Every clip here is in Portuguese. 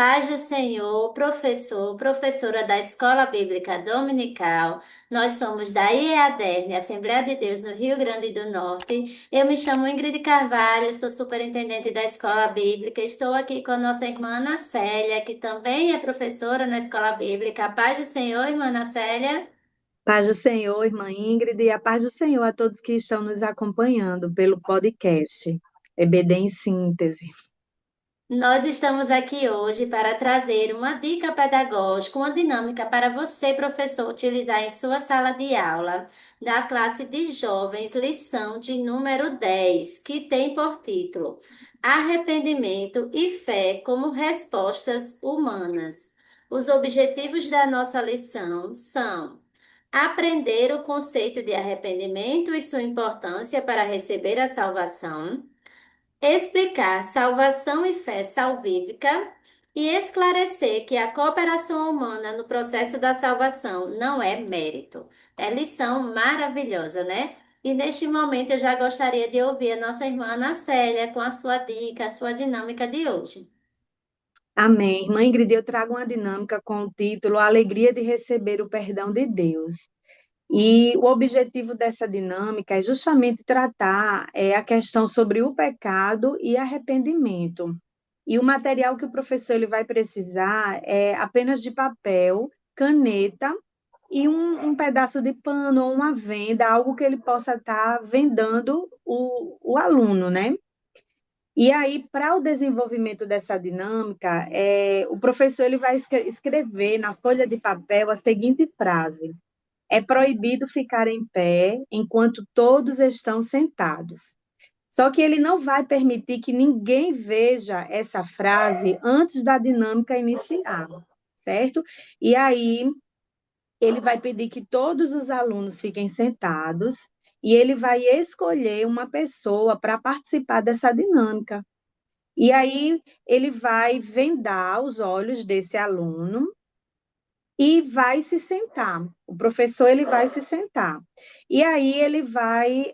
paz do Senhor, professor, professora da Escola Bíblica Dominical. Nós somos da IEADERN, Assembleia de Deus no Rio Grande do Norte. Eu me chamo Ingrid Carvalho, sou superintendente da Escola Bíblica. Estou aqui com a nossa irmã Ana Célia, que também é professora na Escola Bíblica. A paz do Senhor, irmã Ana Célia. Paz do Senhor, irmã Ingrid, e a paz do Senhor a todos que estão nos acompanhando pelo podcast EBD em Síntese. Nós estamos aqui hoje para trazer uma dica pedagógica, uma dinâmica para você, professor, utilizar em sua sala de aula, da classe de jovens, lição de número 10, que tem por título Arrependimento e Fé como Respostas Humanas. Os objetivos da nossa lição são aprender o conceito de arrependimento e sua importância para receber a salvação, explicar salvação e fé salvífica e esclarecer que a cooperação humana no processo da salvação não é mérito. É lição maravilhosa, né? E neste momento eu já gostaria de ouvir a nossa irmã Ana Célia com a sua dica, a sua dinâmica de hoje. Amém. Irmã Ingrid, eu trago uma dinâmica com o título A Alegria de Receber o Perdão de Deus. E o objetivo dessa dinâmica é justamente tratar a questão sobre o pecado e arrependimento. E o material que o professor ele vai precisar é apenas de papel, caneta e um pedaço de pano ou uma venda, algo que ele possa estar vendando o aluno, né? E aí, para o desenvolvimento dessa dinâmica, o professor ele vai escrever na folha de papel a seguinte frase: é proibido ficar em pé enquanto todos estão sentados. Só que ele não vai permitir que ninguém veja essa frase antes da dinâmica iniciar, certo? E aí ele vai pedir que todos os alunos fiquem sentados e ele vai escolher uma pessoa para participar dessa dinâmica. E aí ele vai vendar os olhos desse aluno e vai se sentar. O professor ele vai se sentar. E aí ele vai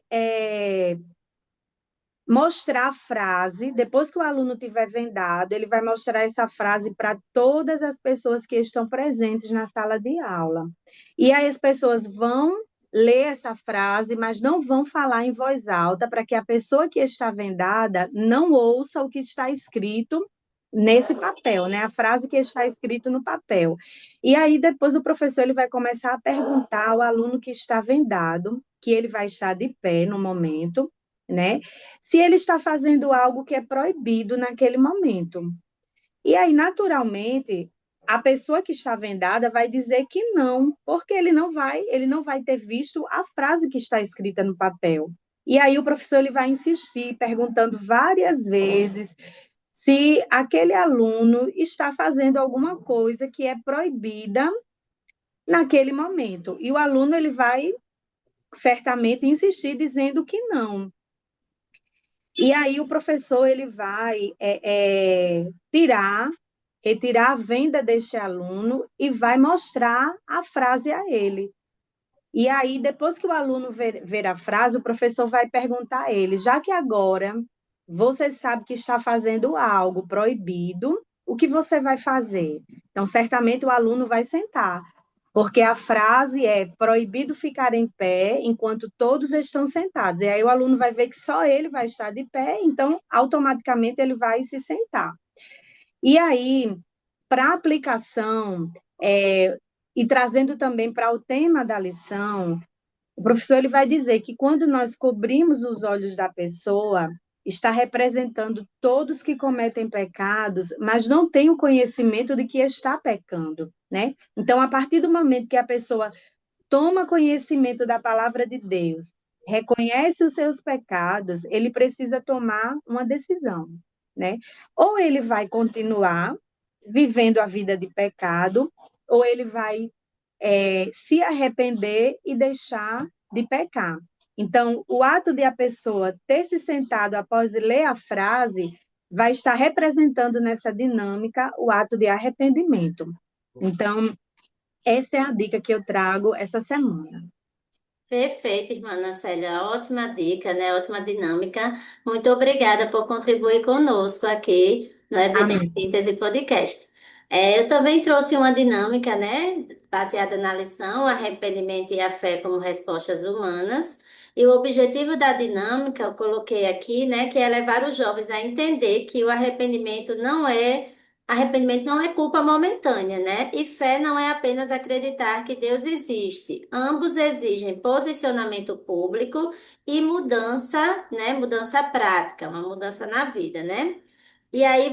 mostrar a frase, depois que o aluno tiver vendado, ele vai mostrar essa frase para todas as pessoas que estão presentes na sala de aula. E aí as pessoas vão ler essa frase, mas não vão falar em voz alta, para que a pessoa que está vendada não ouça o que está escrito nesse papel, né? A frase que está escrito no papel. E aí depois o professor ele vai começar a perguntar ao aluno que está vendado, que ele vai estar de pé no momento, né? Se ele está fazendo algo que é proibido naquele momento. E aí, naturalmente, a pessoa que está vendada vai dizer que não, porque ele não vai ter visto a frase que está escrita no papel. E aí o professor ele vai insistir, perguntando várias vezes se aquele aluno está fazendo alguma coisa que é proibida naquele momento. E o aluno ele vai certamente insistir dizendo que não. E aí o professor ele vai retirar a venda deste aluno e vai mostrar a frase a ele. E aí, depois que o aluno ver a frase, o professor vai perguntar a ele, já que agora você sabe que está fazendo algo proibido, o que você vai fazer? Então, certamente o aluno vai sentar, porque a frase é proibido ficar em pé enquanto todos estão sentados. E aí o aluno vai ver que só ele vai estar de pé, então automaticamente ele vai se sentar. E aí, para a aplicação, e trazendo também para o tema da lição, o professor ele vai dizer que quando nós cobrimos os olhos da pessoa, está representando todos que cometem pecados, mas não tem o conhecimento de que está pecando, né? Então, a partir do momento que a pessoa toma conhecimento da palavra de Deus, reconhece os seus pecados, ele precisa tomar uma decisão, né? Ou ele vai continuar vivendo a vida de pecado, ou ele vai se arrepender e deixar de pecar. Então, o ato de a pessoa ter se sentado após ler a frase vai estar representando nessa dinâmica o ato de arrependimento. Então, essa é a dica que eu trago essa semana. Perfeito, irmã Ana Célia. Ótima dica, né? Ótima dinâmica. Muito obrigada por contribuir conosco aqui no EVD Amém. Síntese Podcast. Eu também trouxe uma dinâmica, né, baseada na lição, arrependimento e a fé como respostas humanas. E o objetivo da dinâmica, eu coloquei aqui, né, que é levar os jovens a entender que o arrependimento não é culpa momentânea, né? E fé não é apenas acreditar que Deus existe. Ambos exigem posicionamento público e mudança, né, mudança prática, uma mudança na vida, né? E aí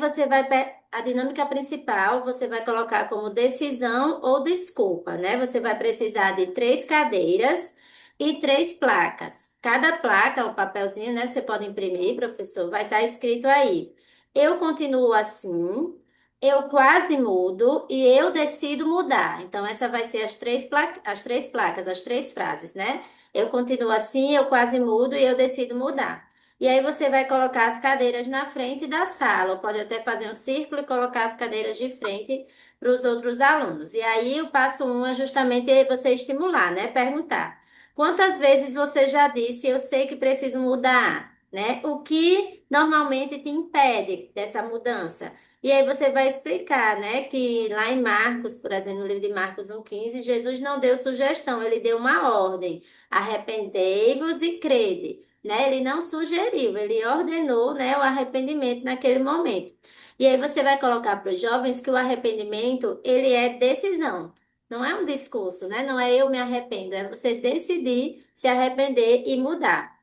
a dinâmica principal você vai colocar como decisão ou desculpa, né? Você vai precisar de três cadeiras e três placas. Cada placa, um papelzinho, né? Você pode imprimir, professor, vai estar escrito aí. Eu continuo assim, eu quase mudo e eu decido mudar. Então, essa vai ser as três placas, as três frases, né? Eu continuo assim, eu quase mudo e eu decido mudar. E aí você vai colocar as cadeiras na frente da sala, ou pode até fazer um círculo e colocar as cadeiras de frente para os outros alunos. E aí o passo um é justamente você estimular, né? Perguntar. Quantas vezes você já disse, eu sei que preciso mudar, né? O que normalmente te impede dessa mudança? E aí você vai explicar, né, que lá em Marcos, por exemplo, no livro de Marcos 1,15, Jesus não deu sugestão, ele deu uma ordem. Arrependei-vos e crede, né? Ele não sugeriu, ele ordenou, né, o arrependimento naquele momento. E aí você vai colocar para os jovens que o arrependimento, ele é decisão. Não é um discurso, né? Não é eu me arrependo, é você decidir se arrepender e mudar.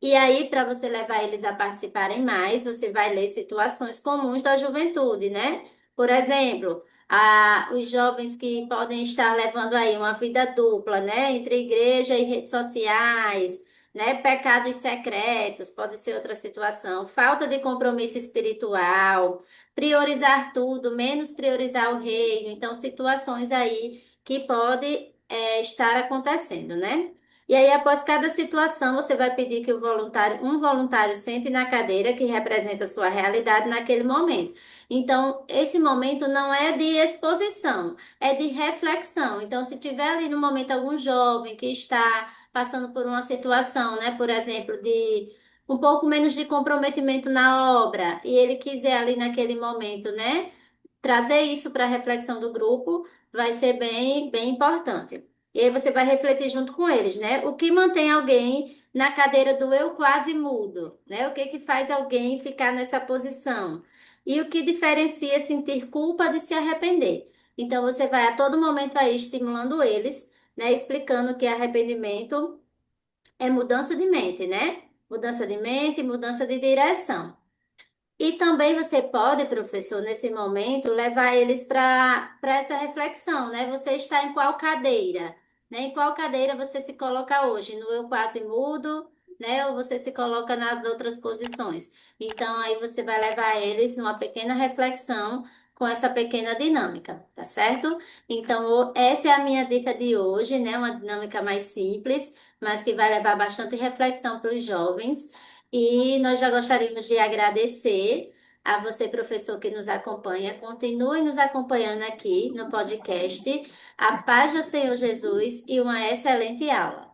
E aí, para você levar eles a participarem mais, você vai ler situações comuns da juventude, né? Por exemplo, os jovens que podem estar levando aí uma vida dupla, né? Entre igreja e redes sociais, né? Pecados secretos, pode ser outra situação. Falta de compromisso espiritual, priorizar tudo, menos priorizar o reino. Então, situações aí que podem, estar acontecendo, né? E aí, após cada situação, você vai pedir que um voluntário sente na cadeira que representa a sua realidade naquele momento. Então, esse momento não é de exposição, é de reflexão. Então, se tiver ali no momento algum jovem que está passando por uma situação, né, por exemplo, de um pouco menos de comprometimento na obra, e ele quiser ali naquele momento, né, trazer isso para a reflexão do grupo, vai ser bem, bem importante. E aí você vai refletir junto com eles, né? O que mantém alguém na cadeira do eu quase mudo, né? O que que faz alguém ficar nessa posição? E o que diferencia sentir culpa de se arrepender? Então você vai a todo momento aí estimulando eles, né? Explicando que arrependimento é mudança de mente, né? Mudança de mente, mudança de direção. E também você pode, professor, nesse momento, levar eles para essa reflexão, né? Você está em qual cadeira? Né? Em qual cadeira você se coloca hoje? No eu quase mudo, né? Ou você se coloca nas outras posições? Então, aí você vai levar eles numa pequena reflexão com essa pequena dinâmica, tá certo? Então, essa é a minha dica de hoje, né? Uma dinâmica mais simples, mas que vai levar bastante reflexão para os jovens. E nós já gostaríamos de agradecer a você, professor, que nos acompanha. Continue nos acompanhando aqui no podcast. A paz do Senhor Jesus e uma excelente aula.